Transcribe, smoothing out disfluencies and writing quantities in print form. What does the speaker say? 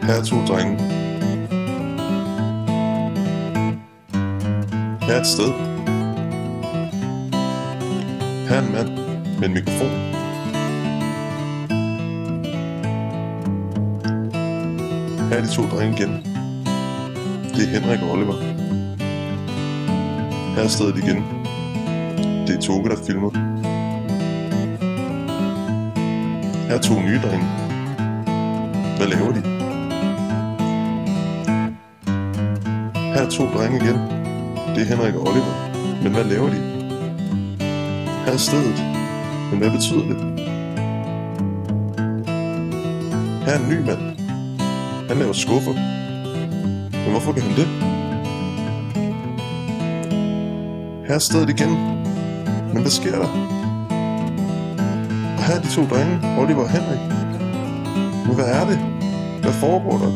Her er 2 drenge. Her er et sted. Her er en mand med en mikrofon. Her er de 2 drenge igen. Det er Henrik og Oliver. Her er stedet igen. Det er Toge, der filmer. Her er 2 nye drenge. Hvad laver de? Her er 2 drenge igen. Det er Henrik og Oliver. Men hvad laver de? Her er stedet. Men hvad betyder det? Her er en ny mand. Han laver skuffer. Men hvorfor kan han det? Her er stedet igen. Men hvad sker der? Og her er de 2 drenge, Oliver og Henrik. Men hvad er det? Hvad foregår der?